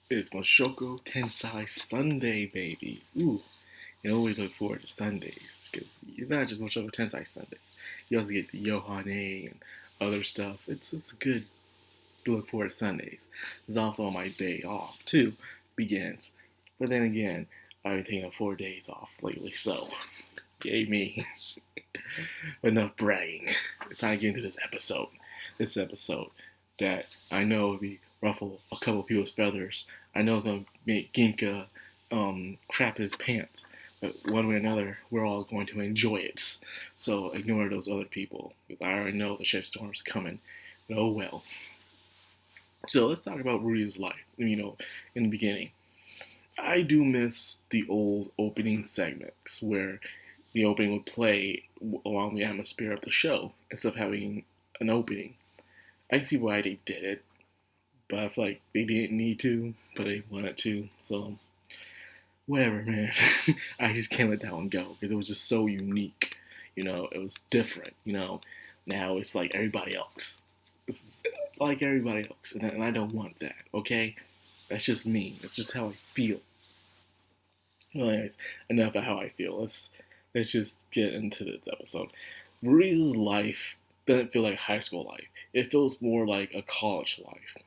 It's Mushoku Tensei Sunday, baby. Ooh, you always look forward to Sundays because it's not just Mushoku Tensei Sundays. You also get the Yohane and other stuff. It's good to look forward to Sundays. It's also my day off too begins. But then again, I've been taking 4 days off lately, so yay me. Enough bragging. It's time to get into this episode. This episode that I know will be ruffle a couple of people's feathers. I know it's gonna make Ginka crap his pants. But one way or another, we're all going to enjoy it. So ignore those other people. Because I already know the shitstorm's coming. But oh well. So let's talk about Rudy's life. In the beginning. I do miss the old opening segments where the opening would play along the atmosphere of the show instead of having an opening. I can see why they did it, but I feel like they didn't need to, but they wanted to. So whatever, man. I just can't let that one go because it was just so unique. It was different. Now it's like everybody else. It's like everybody else, and I don't want that. Okay, that's just me. That's just how I feel. Well, anyways, enough of how I feel. Let's just get into this episode. Marie's life doesn't feel like high school life. It feels more like a college life,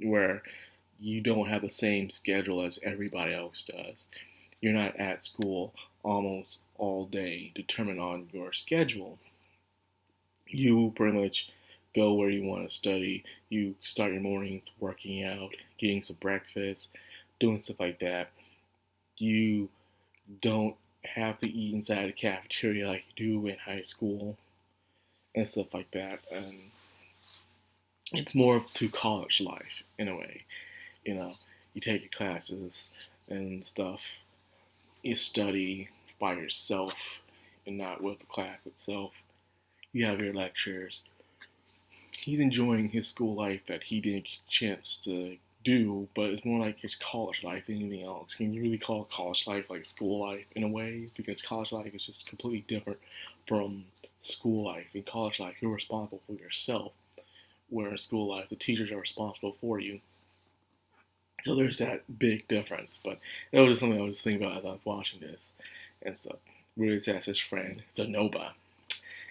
where you don't have the same schedule as everybody else does. You're not at school almost all day, determined on your schedule. You pretty much go where you want to study. You start your mornings working out, getting some breakfast, doing stuff like that. You don't have to eat inside the cafeteria like you do in high school and stuff like that. And it's more to college life in a way. You know, you take your classes and stuff. You study by yourself and not with the class itself. You have your lectures. He's enjoying his school life that he didn't get a chance to do, but it's more like his college life than anything else. Can you really call college life like school life in a way? Because college life is just completely different from school life. In college life, you're responsible for yourself, where in school life, the teachers are responsible for you. So there's that big difference. But that was just something I was thinking about as I was watching this. And so, really has his friend, Zanoba.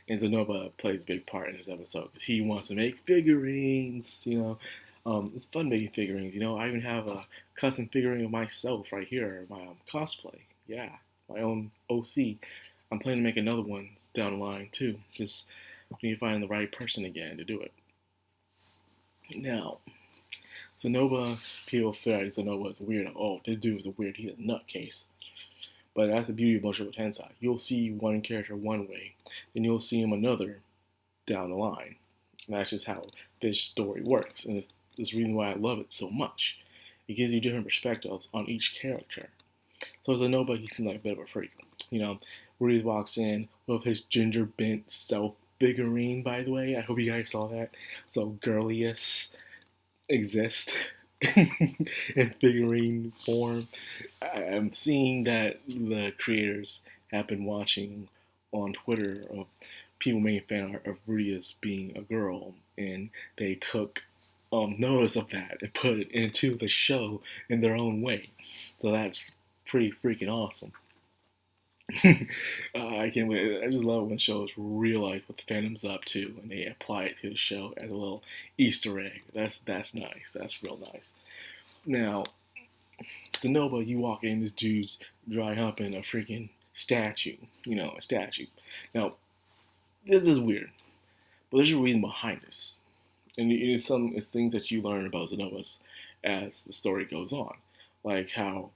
And Zanoba plays a big part in this episode because he wants to make figurines, it's fun making figurines, I even have a custom figurine of myself right here, my cosplay. Yeah, my own OC. I'm planning to make another one down the line too. Just need to find the right person again to do it. Now, Zanoba, people feel like Zanoba is a weirdo. Oh, this dude is a weird, he's a nutcase. But that's the beauty of Mushoku Tensei. You'll see one character one way, then you'll see him another down the line. And that's just how this story works. And it's the reason why I love it so much. It gives you different perspectives on each character. So as Zanoba, he seems like a bit of a freak. Rudy walks in with his ginger bent self figurine, by the way. I hope you guys saw that. So girliest exist in figurine form. I'm seeing that the creators have been watching on Twitter of people making fan art of Rudy being a girl, and they took notice of that and put it into the show in their own way. So that's pretty freaking awesome. I can't wait. I just love when shows realize what the fandom's up to and they apply it to the show as a little Easter egg. That's nice. That's real nice. Now, Sonoba, you walk in, this dude's dry humping a freaking statue. A statue. Now, this is weird, but there's a reason behind this. And it's things that you learn about Xenobus as the story goes on. Like how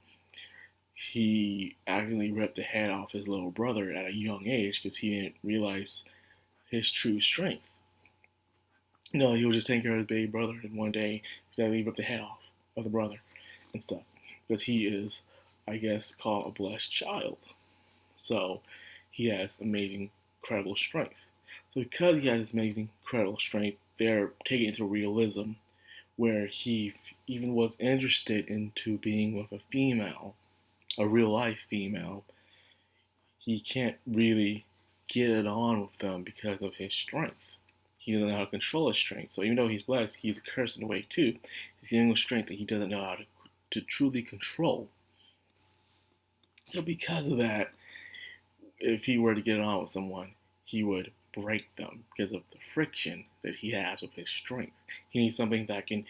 he accidentally ripped the head off his little brother at a young age because he didn't realize his true strength. He was just taking care of his baby brother, and one day he ripped the head off of the brother and stuff. Because he is, I guess, called a blessed child. So he has amazing, incredible strength. So because he has this amazing, incredible strength, they're taking it into realism where he even was interested into being with a female, a real life female. He can't really get it on with them because of his strength. He doesn't know how to control his strength. So even though he's blessed, he's cursed in a way too. He's getting with strength that he doesn't know how to to truly control. So because of that, if he were to get on with someone, he would break them because of the friction that he has with his strength. He needs something that can,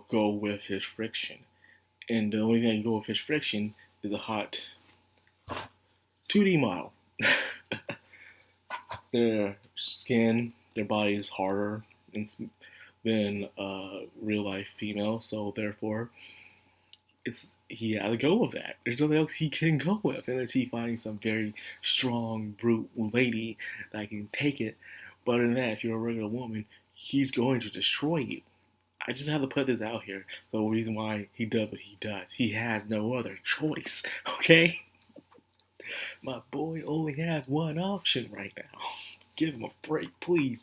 go with his friction. And the only thing that can go with his friction is a hot 2D model. Their skin, their body is harder than real life female, so therefore he had to go with that. There's nothing else he can go with unless he finds some very strong brute lady that can take it. But in that, if you're a regular woman, he's going to destroy you. I just have to put this out here. The reason why he does what he does, he has no other choice. Okay, my boy only has one option right now. Give him a break, please.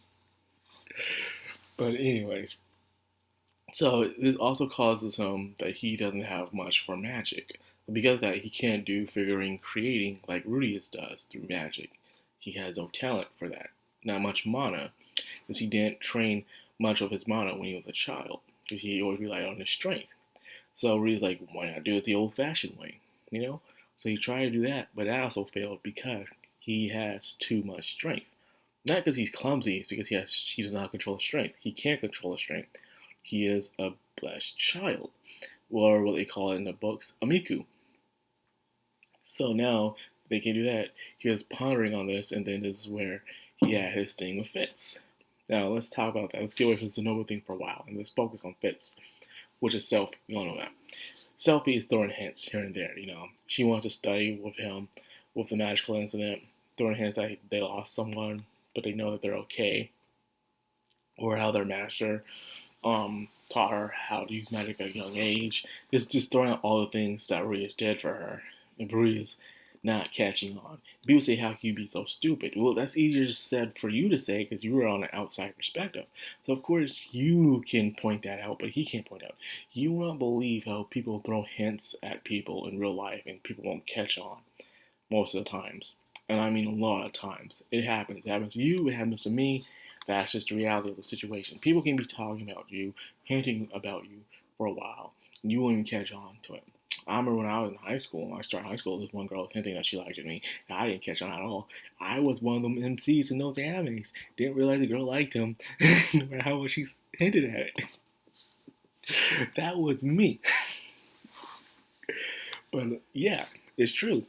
But anyways, so this also causes him that he doesn't have much for magic. Because of that, he can't do figurine creating like Rudius does through magic. He has no talent for that. Not much mana, because he didn't train much of his mana when he was a child, because he always relied on his strength. So Rudius like, why not do it the old-fashioned way, So he tried to do that, but that also failed because he has too much strength. Not because he's clumsy, it's because he does not control his strength. He can't control his strength. He is a blessed child, or what they call it in the books, a Miku. So now they can do that. He was pondering on this, and then this is where he had his thing with Fitz. Now let's talk about that. Let's get away from the Zenoba thing for a while, and let's focus on Fitz, which is Selphie. You all know that. Selphie is throwing hints here and there. She wants to study with him with the magical incident, throwing hints that they lost someone, but they know that they're okay, or how their master taught her how to use magic at a young age. Just throwing out all the things that Rudius did for her, and Rudius not catching on. People say, how can you be so stupid? Well, that's easier said for you to say because you were on an outside perspective. So, of course, you can point that out, but he can't point out. You won't believe how people throw hints at people in real life and people won't catch on most of the times. And I mean a lot of times. It happens. It happens to you, it happens to me. That's just the reality of the situation. People can be talking about you, hinting about you for a while, and you won't even catch on to it. I remember when I was in high school, when I started high school, this one girl was hinting that she liked me, and I didn't catch on at all. I was one of them MCs in those animes. Didn't realize the girl liked him, no matter how much she hinted at it. That was me. But yeah, it's true.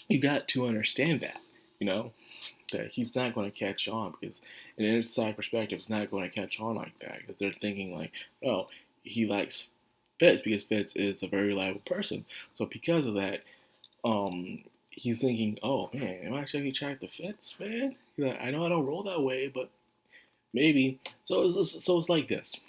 You got to understand that, that he's not going to catch on because an inside perspective is not going to catch on like that because they're thinking like, oh, he likes Fitz because Fitz is a very reliable person. So because of that, he's thinking, oh man, am I actually attracted to Fitz, man? Like, I know I don't roll that way, but maybe. So it's like this.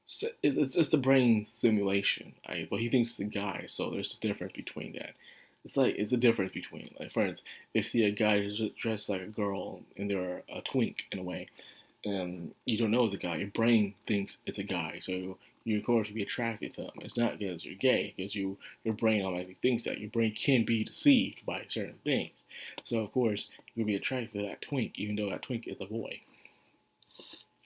So it's the brain simulation. Right? But he thinks it's a guy, so there's a difference between that. It's a difference between, like, for instance, if you see a guy who's dressed like a girl and they're a twink in a way, and you don't know it's a guy, your brain thinks it's a guy, so you of course be attracted to them. It's not because you're gay, because your brain automatically thinks that. Your brain can be deceived by certain things. So of course you'll be attracted to that twink, even though that twink is a boy.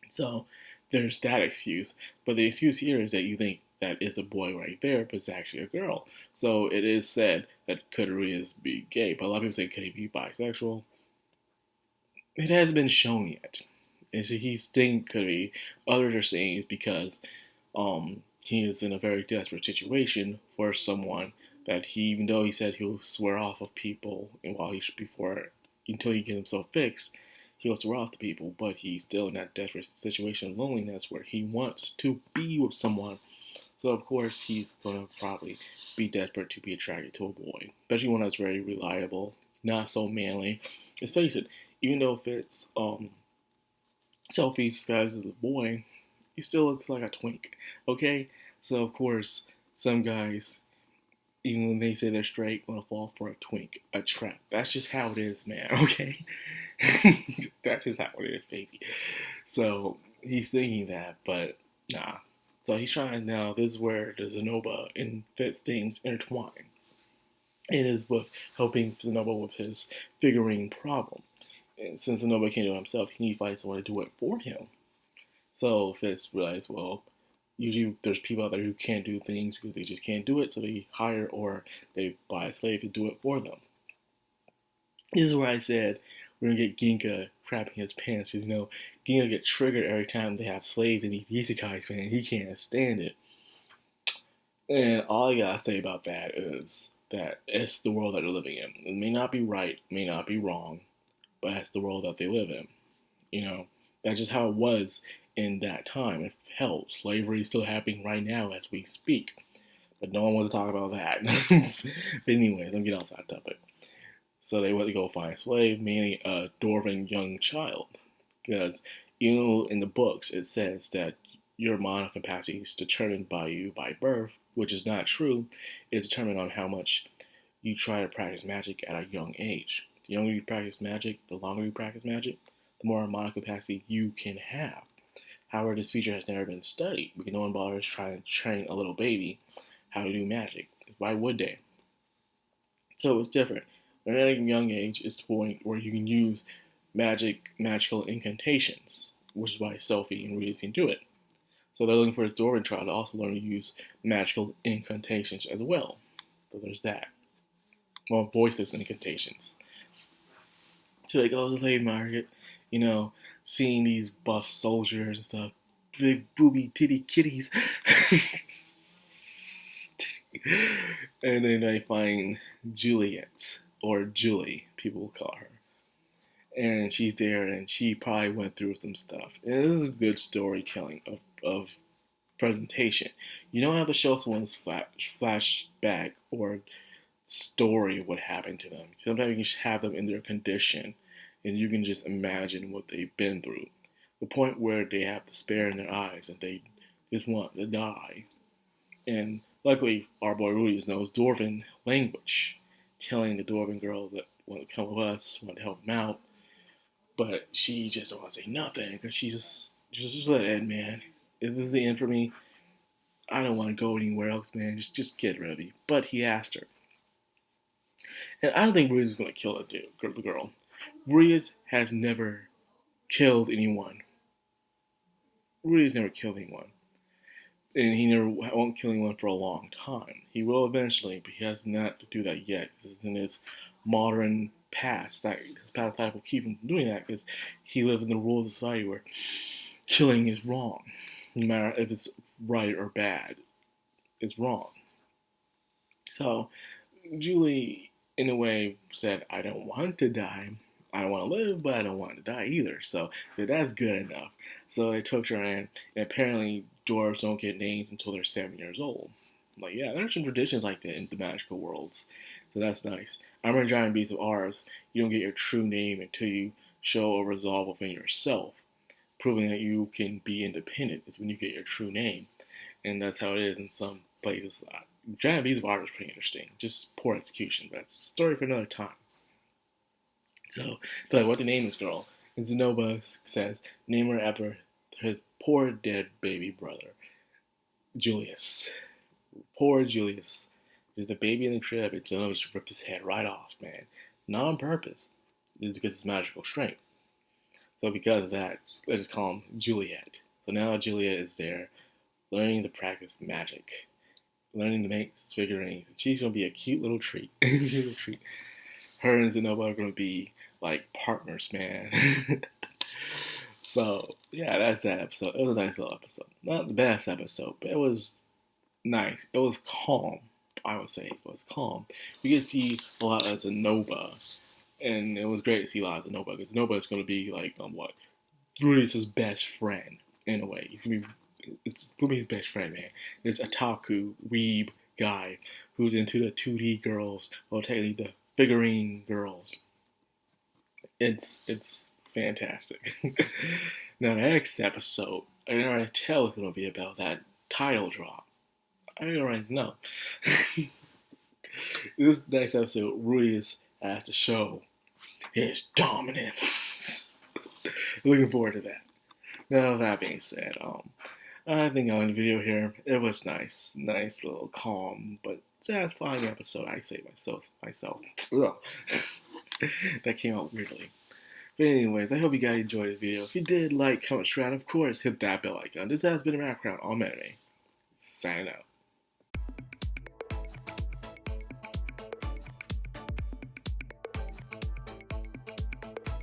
So there's that excuse, but the excuse here is that you think that it's a boy right there, but it's actually a girl. So it is said that could Rudius be gay, but a lot of people say could he be bisexual? It hasn't been shown yet. And so he's thinking could be. Others are saying it's because he is in a very desperate situation for someone that even though he said he'll swear off of people and until he gets himself fixed, he'll swear off to people, but he's still in that desperate situation of loneliness where he wants to be with someone. So of course he's gonna probably be desperate to be attracted to a boy, especially one that's very reliable, not so manly. Let's face it, even though Fitz Selphie disguised as a boy, he still looks like a twink. Okay, so of course some guys, even when they say they're straight, gonna fall for a twink, a trap. That's just how it is, man. Okay, that's just how it is, baby. So he's thinking that, but nah. So he's trying now. This is where the Zenoba and Fitz things intertwine. It is with helping Zenoba with his figurine problem. And since Zenoba can't do it himself, he needs to find someone to do it for him. So Fitz realized, well, usually there's people out there who can't do things because they just can't do it, so they hire or they buy a slave to do it for them. This is where I said we're gonna get Ginka crapping his pants because Ginka get triggered every time they have slaves in these isekais, man. He can't stand it. And all I gotta say about that is that it's the world that they're living in. It may not be right, may not be wrong, but it's the world that they live in. That's just how it was in that time. If hell, slavery is still happening right now as we speak. But no one wants to talk about that. But anyways, I'm getting off that topic. So they went to go find a slave, mainly a dwarven young child. Because in the books it says that your mana capacity is determined by you by birth, which is not true. It's determined on how much you try to practice magic at a young age. The younger you practice magic, the longer you practice magic, the more mana capacity you can have. However, this feature has never been studied because no one bothers trying to train a little baby how to do magic. Why would they? So it's different. At a young age, it's the point where you can use magical incantations, which is why Sophie and Rhys can do it. So they're looking for a dwarven child to also learn to use magical incantations as well. So there's that. Well, voiceless incantations. So they go to the slave market, seeing these buff soldiers and stuff, big booby titty kitties. And then they find Juliet, or Julie, people will call her. And she's there, and she probably went through some stuff. And this is good storytelling of presentation. You don't have to show someone's flashback or story of what happened to them. Sometimes you can just have them in their condition, and you can just imagine what they've been through. The point where they have despair in their eyes and they just want to die. And luckily, our boy Rudy knows Dwarven language, telling the Dwarven girl that want to come with us, want to help him out, but she just don't want to say nothing because she just let it end, man. If this is the end for me, I don't want to go anywhere else, man. Just get rid of me. But he asked her. And I don't think Ruiz is going to kill the girl. Ruiz has never killed anyone. Ruiz never killed anyone. And he never won't kill anyone for a long time. He will eventually, but he has not to do that yet. Because in his modern past, his past life will keep him from doing that because he lived in the rules of society where killing is wrong. No matter if it's right or bad, it's wrong. So, Julie, in a way, said, I don't want to die. I don't want to live, but I don't want to die either. So that's good enough. So they took her in, and apparently dwarves don't get names until they're 7 years old. Like, yeah, there are some traditions like that in the magical worlds. So that's nice. I remember in Giant Beasts of Ours, you don't get your true name until you show a resolve within yourself. Proving that you can be independent is when you get your true name. And that's how it is in some places. Giant Beasts of Ours is pretty interesting. Just poor execution, but that's a story for another time. So, but what to name this girl? And Zenoba says, name her after his poor dead baby brother, Julius. Poor Julius. There's the baby in the crib, and Zenoba just ripped his head right off, man. Not on purpose. It's because of his magical strength. So because of that, let's just call him Juliet. So now Juliet is there, learning to practice magic, learning to make figurines. She's gonna be a cute little treat. Her and Zenoba are gonna be like partners, man. So yeah, that's that episode. It was a nice little episode. Not the best episode, but it was nice. It was calm. I would say it was calm. We could see a lot of Zenoba, and it was great to see a lot of Zenoba because Zenoba is going to be like Rudy's best friend in a way. It's gonna be his best friend, man. This otaku weeb guy who's into the 2D girls, well, technically the figurine girls. It's fantastic. Now the next episode, I can already tell it's gonna be about that title drop. I already know. This next episode, Rudy has to show his dominance. Looking forward to that. Now that being said, I think I'll end the video here. It was nice little calm, but satisfying episode. I say myself. That came out weirdly. But anyways, I hope you guys enjoyed this video. If you did, like, comment, subscribe, of course, hit that bell icon. This has been Madcrownxox on Anime. signing out.